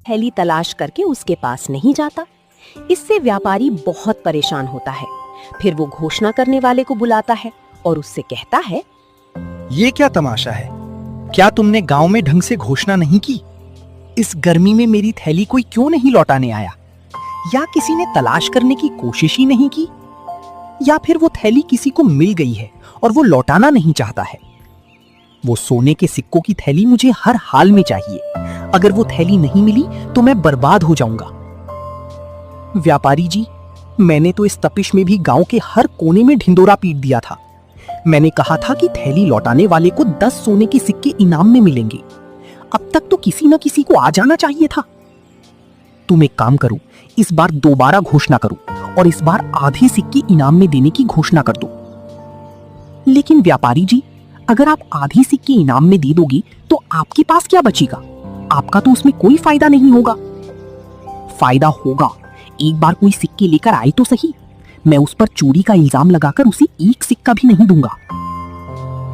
थैली तलाश करके उसके पास नहीं जाता। इससे व्यापारी बहुत परेशान होता है। फिर वो घोषणा करने वाले को बुलाता है और उससे कहता है, ये क्या तमाशा है? क्या तुमने गांव में ढंग से घोषणा नहीं की? इस गर्मी में मेरी थैली कोई क्यों नहीं लौटाने आया? या किसी ने तलाश करने की कोशिश ही नहीं की? या फिर वो थैली किसी को मिल गई है और वो लौटाना नहीं चाहता है? वो सोने के सिक्कों की थैली मुझे हर हाल में चाहिए। अगर वो थैली नहीं मिली तो मैं बर्बाद हो जाऊंगा। व्यापारी जी, मैंने तो इस तपिश में भी गांव के हर कोने में ढिंडोरा पीट दिया था। मैंने कहा था कि थैली लौटाने वाले को 10 सोने के सिक्के इनाम में मिलेंगे। अब तक तो किसी न किसी को आ जाना चाहिए था। तुम एक काम करो, इस बार दोबारा घोषणा करो और इस बार आधे सिक्के इनाम में देने की घोषणा कर दो। लेकिन व्यापारी जी, अगर आप आधे सिक्के इनाम में दे दोगी तो आपके पास क्या बचेगा? आपका तो उसमें कोई फायदा नहीं होगा। फायदा होगा। एक बार कोई सिक्के लेकर आए तो सही। मैं उस पर चोरी का इल्जाम लगाकर उसे एक सिक्का भी नहीं दूंगा।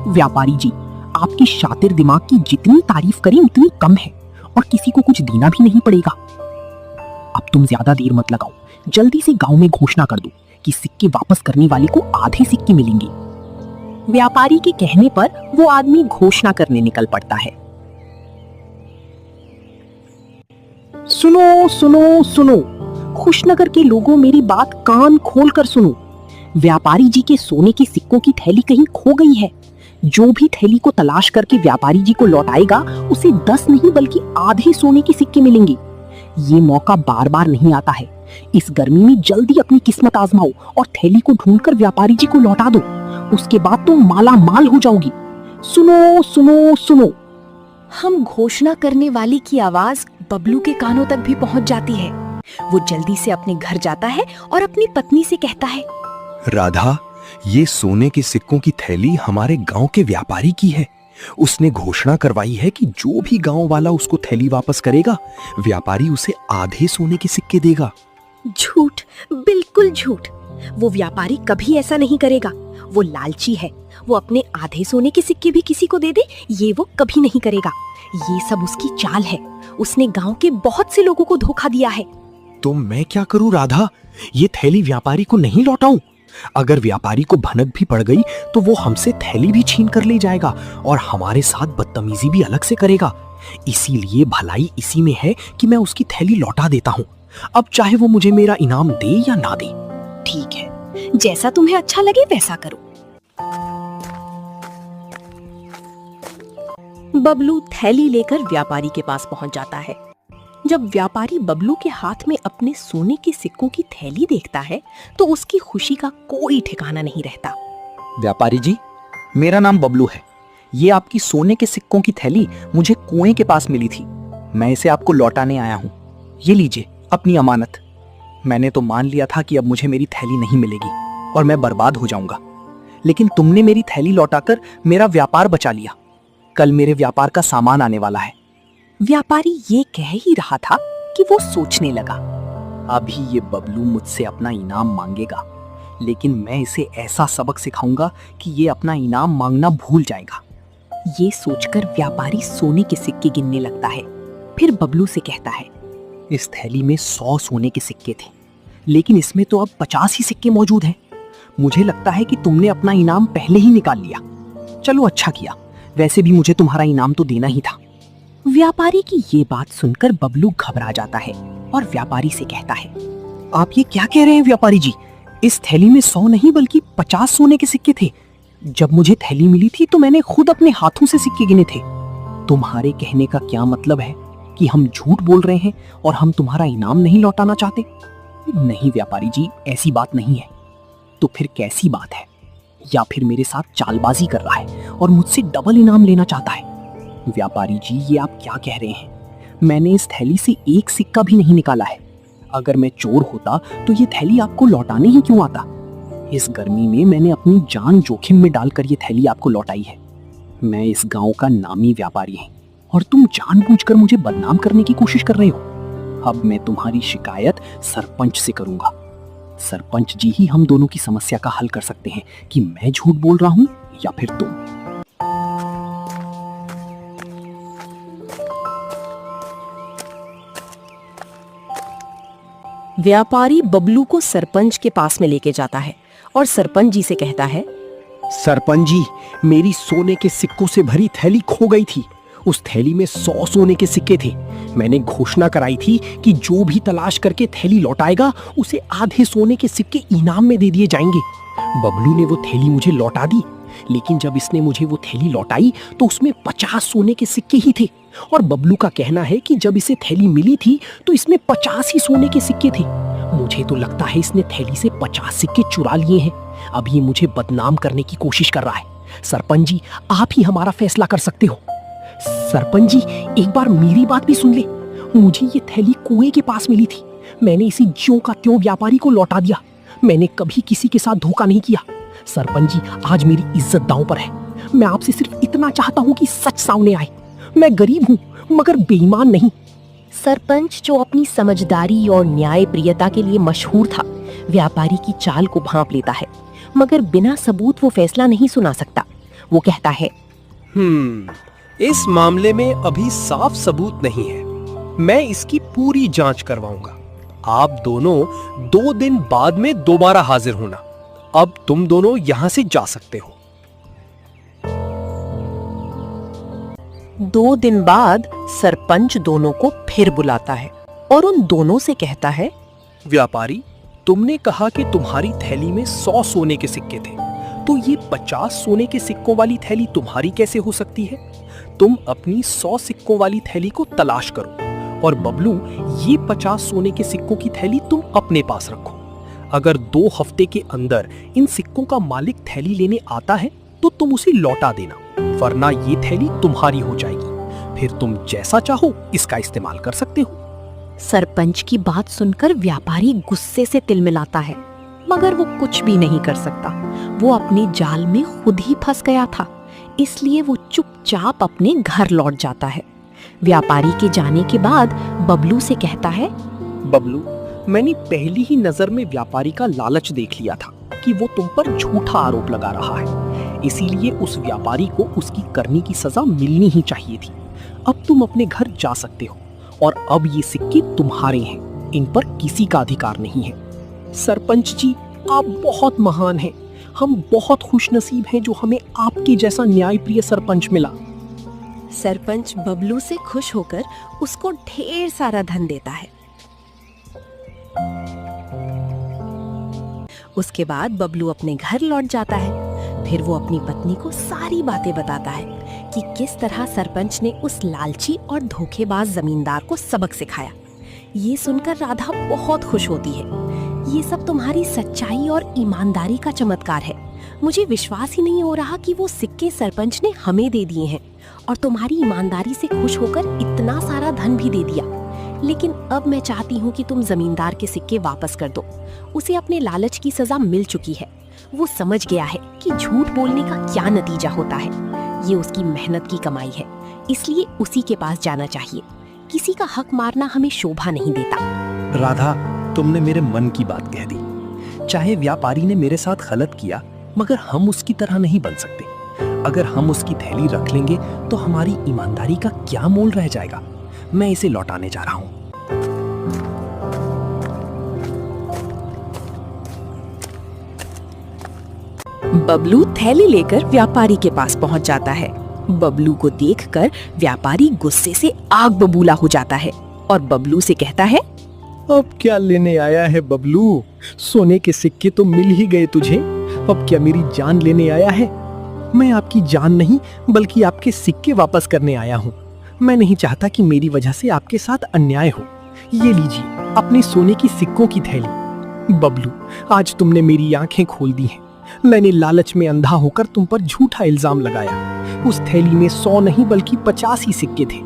व्यापारी जी, आपकी शातिर दिमाग की जितनी तारीफ करें उतनी कम है और किसी को कुछ देना भी नहीं पड़ेगा। अब तुम ज्यादा देर मत लगाओ, जल्दी से गांव में घोषणा कर दो कि सिक्के वापस करने वाले को आधे सिक्के मिलेंगे। व्यापारी के कहने पर वो आदमी घोषणा करने निकल पड़ता है। सुनो सुनो सुनो, खुशनगर के लोगों, मेरी बात कान खोल कर सुनो। व्यापारी जी के सोने के सिक्कों की थैली कहीं खो गई है। जो भी थैली को तलाश करके व्यापारी जी को लौटाएगा उसे 10 नहीं बल्कि आधे सोने के सिक्के मिलेंगे। ये मौका बार बार नहीं आता है। इस गर्मी में जल्दी अपनी किस्मत आजमाओ और थैली को ढूंढकर व्यापारी जी को लौटा दो। उसके बाद तुम माला माल हो जाओगी। सुनो सुनो सुनो। हम घोषणा करने वाले की आवाज बबलू के कानों तक भी पहुंच जाती है। वो जल्दी से अपने घर जाता है और अपनी पत्नी से कहता है, राधा, ये सोने के सिक्कों की थैली हमारे गांव के व्यापारी की है। उसने घोषणा करवाई है कि जो भी गांव वाला उसको थैली वापस करेगा, व्यापारी उसे आधे सोने के सिक्के देगा। झूठ, बिल्कुल झूठ। वो व्यापारी कभी ऐसा नहीं करेगा। वो लालची है। वो अपने आधे सोने के सिक्के भी किसी को दे दे, ये वो कभी नहीं करेगा। ये सब उसकी चाल है। उसने गांव के बहुत से लोगों को धोखा दिया है। तो मैं क्या करूं राधा? ये थैली व्यापारी को नहीं लौटाऊं? अगर व्यापारी को भनक भी पड़ गई तो वो हमसे थैली भी छीन कर ले जाएगा और हमारे साथ बदतमीजी भी अलग से करेगा। इसीलिए भलाई इसी में है कि मैं उसकी थैली लौटा देता हूँ। अब चाहे वो मुझे मेरा इनाम दे या ना दे। ठीक है, जैसा तुम्हें अच्छा लगे वैसा करो। बबलू थैली लेकर व्यापारी के पास पहुंच जाता है। जब व्यापारी बबलू के हाथ में अपने सोने के सिक्कों की थैली देखता है तो उसकी खुशी का कोई ठिकाना नहीं रहता। व्यापारी जी, मेरा नाम बबलू है। ये आपकी सोने के सिक्कों की थैली मुझे कुएं के पास मिली थी। मैं इसे आपको लौटाने आया हूँ। ये लीजिए अपनी अमानत। मैंने तो मान लिया था कि अब मुझे मेरी थैली नहीं मिलेगी और मैं बर्बाद हो जाऊंगा, लेकिन तुमने मेरी थैली लौटाकर मेरा व्यापार बचा लिया। कल मेरे व्यापार का सामान आने वाला है। व्यापारी ये कह ही रहा था कि वो सोचने लगा, अभी ये बबलू मुझसे अपना इनाम मांगेगा, लेकिन मैं इसे ऐसा सबक सिखाऊंगा कि ये अपना इनाम मांगना भूल जाएगा। ये सोचकर व्यापारी सोने के सिक्के गिनने लगता है। फिर बबलू से कहता है, इस थैली में 100 सोने के सिक्के थे, लेकिन इसमें तो अब 50 ही सिक्के मौजूद हैं। मुझे लगता है कि तुमने अपना इनाम पहले ही निकाल लिया। चलो अच्छा किया, वैसे भी मुझे तुम्हारा इनाम तो देना ही था। व्यापारी की ये बात सुनकर बबलू घबरा जाता है और व्यापारी से कहता है, आप ये क्या कह रहे हैं व्यापारी जी? इस थैली में 100 नहीं बल्कि 50 सोने के सिक्के थे। जब मुझे थैली मिली थी तो मैंने खुद अपने हाथों से सिक्के गिने थे। तुम्हारे कहने का क्या मतलब है कि हम झूठ बोल रहे हैं और हम तुम्हारा इनाम नहीं लौटाना चाहते? नहीं व्यापारी जी, ऐसी बात नहीं है। तो फिर कैसी बात है? या फिर मेरे साथ चालबाजी कर रहा है और मुझसे डबल इनाम लेना चाहता है? व्यापारी जी, ये आप क्या कह रहे हैं? मैंने इस थैली से एक सिक्का भी नहीं निकाला है। अगर मैं चोर होता तो ये थैली आपको लौटाने ही क्यों आता? इस गर्मी में मैंने अपनी जान जोखिम में डालकर ये थैली आपको लौटाई है। मैं इस गांव का नामी व्यापारी हूं और तुम जानबूझकर मुझे बदनाम करने की कोशिश कर रहे हो। अब मैं तुम्हारी शिकायत सरपंच से करूंगा। सरपंच जी ही हम दोनों की समस्या का हल कर सकते हैं कि मैं झूठ बोल रहा हूं या फिर तुम। व्यापारी बबलू को सरपंच के पास में लेके जाता है और सरपंच जी से कहता है, सरपंच जी, मेरी सोने के सिक्कों से भरी थैली खो गई थी। उस थैली में 100 सोने के सिक्के थे। मैंने घोषणा कराई थी कि जो भी तलाश करके थैली लौटाएगा उसे आधे सोने के सिक्के इनाम में दे दिए जाएंगे। बबलू ने वो थैली मुझे लौटा दी, लेकिन जब इसने मुझे वो थैली लौटाई तो उसमें 50 सोने के सिक्के ही थे। और बबलू का कहना है कि जब इसे थैली मिली थी तो इसमें 50 ही सोने के सिक्के थे। मुझे तो लगता है इसने थैली से 50 सिक्के चुरा लिए हैं। अब ये मुझे बदनाम करने की कोशिश कर रहा है। सरपंच जी, आप ही हमारा फैसला कर सकते हो। सरपंच जी, एक बार मेरी बात भी सुन ले। मुझे ये थैली कुएं के पास मिली थी। मैंने इसी ज्यों का त्यों व्यापारी को लौटा दिया। मैंने कभी किसी के साथ धोखा नहीं किया। सरपंच जी, आज मेरी इज्जत दांव पर है। मैं आपसे सिर्फ इतना चाहता हूँ कि सच सामने आए। मैं गरीब हूँ मगर बेईमान नहीं। सरपंच, जो अपनी समझदारी और न्याय प्रियता के लिए मशहूर था, व्यापारी की चाल को भांप लेता है, मगर बिना सबूत वो फैसला नहीं सुना सकता। वो कहता है, इस मामले में अभी साफ सबूत नहीं है। मैं इसकी पूरी जांच करवाऊंगा। आप दोनों 2 दिन बाद में दोबारा हाजिर होना। अब तुम दोनों यहां से जा सकते हो। 2 दिन बाद सरपंच दोनों को फिर बुलाता है और उन दोनों से कहता है, व्यापारी, तुमने कहा कि तुम्हारी थैली में 100 सोने के सिक्के थे, तो ये 50 सोने के सिक्कों वाली थैली तुम्हारी कैसे हो सकती है? तुम अपनी 100 सिक्कों वाली थैली को तलाश करो और बबलू, ये 50 सोने के सिक्कों की थैली तुम अपने पास रखो। अगर 2 हफ्ते के अंदर इन सिक्कों का मालिक थैली लेने आता है तो तुम उसे लौटा देना, वरना ये थैली तुम्हारी हो जाएगी। फिर तुम जैसा चाहो इसका इस्तेमाल कर सकते हो। सरपंच की बात सुनकर व्यापारी गुस्से से तिलमिलाता है, मगर वो कुछ भी नहीं कर सकता। वो अपने जाल में खुद ही फंस गया था, इसलिए वो चुपचाप अपने घर लौट जाता है। व्यापारी के जाने के बाद बबलू से कहता है, बबलू, मैंने पहली ही नजर में व्यापारी का लालच देख लिया था कि वो तुम पर झूठा आरोप लगा रहा है। इसीलिए उस व्यापारी को उसकी करनी की सजा मिलनी ही चाहिए थी। अब तुम अपने घर जा सकते हो और अब ये सिक्के तुम्हारे हैं, इन पर किसी का अधिकार नहीं है। सरपंच जी, आप बहुत महान हैं। हम बहुत खुशनसीब हैं जो हमें आपके जैसा न्यायप्रिय सरपंच मिला। सरपंच बबलू से खुश होकर उसको ढेर सारा धन देता है। उसके बाद बबलू अपने घर लौट जाता है। फिर वो अपनी पत्नी को सारी बातें बताता है कि किस तरह सरपंच ने उस लालची और धोखेबाज जमींदार को सबक सिखाया। ये सुनकर राधा बहुत खुश होती है। ये सब तुम्हारी सच्चाई और ईमानदारी का चमत्कार है। मुझे विश्वास ही नहीं हो रहा कि वो सिक्के सरपंच ने हमें दे दिए हैं और तुम्हारी ईमानदारी से खुश होकर इतना सारा धन भी दे दिया। लेकिन अब मैं चाहती हूँ कि तुम जमींदार के सिक्के वापस कर दो। उसे अपने लालच की सजा मिल चुकी है। वो समझ गया है कि झूठ बोलने का क्या नतीजा होता है। ये उसकी मेहनत की कमाई है, इसलिए उसी के पास जाना चाहिए। किसी का हक मारना हमें शोभा नहीं देता। राधा, तुमने मेरे मन की बात कह दी। चाहे व्यापारी ने मेरे साथ गलत किया, मगर हम उसकी तरह नहीं बन सकते। अगर हम उसकी थैली रख लेंगे तो हमारी ईमानदारी का क्या मोल रह जाएगा। मैं इसे लौटाने जा रहा हूँ। बबलू थैली लेकर व्यापारी के पास पहुंच जाता है। बबलू को देखकर व्यापारी गुस्से से आग बबूला हो जाता है और बबलू से कहता है, अब क्या लेने आया है बबलू? सोने के सिक्के तो मिल ही गए तुझे। अब क्या मेरी जान लेने आया है? मैं आपकी जान नहीं बल्कि आपके सिक्के वापस करने आया हूँ। मैं नहीं चाहता कि मेरी वजह से आपके साथ अन्याय हो। ये लीजिए अपने सोने की सिक्कों की थैली। बबलू, आज तुमने मेरी आंखें खोल दी हैं। मैंने लालच में अंधा होकर तुम पर झूठा इल्जाम लगाया। उस थैली में 100 नहीं बल्कि 50 ही सिक्के थे।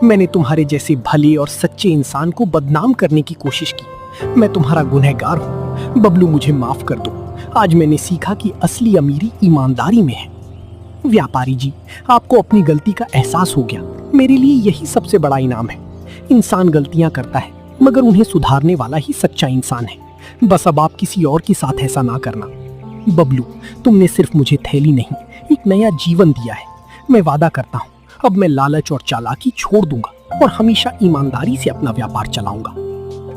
मैंने तुम्हारे जैसे भले और सच्चे इंसान को बदनाम करने की कोशिश की। मैं तुम्हारा गुनहगार हूँ। बबलू, मुझे माफ कर दो। आज मैंने सीखा कि असली अमीरी ईमानदारी में है। व्यापारी जी, आपको अपनी गलती का एहसास हो गया। मेरे लिए यही सबसे बड़ा इनाम है। इंसान गलतियां करता है मगर उन्हें सुधारने वाला ही सच्चा इंसान है। बस अब आप किसी और के साथ ऐसा ना करना। बबलू, तुमने सिर्फ मुझे थैली नहीं, एक नया जीवन दिया है। मैं वादा करता हूँ अब मैं लालच और चालाकी छोड़ दूंगा और हमेशा ईमानदारी से अपना व्यापार चलाऊंगा।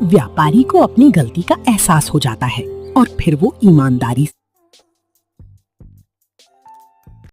व्यापारी को अपनी गलती का एहसास हो जाता है और फिर वो ईमानदारी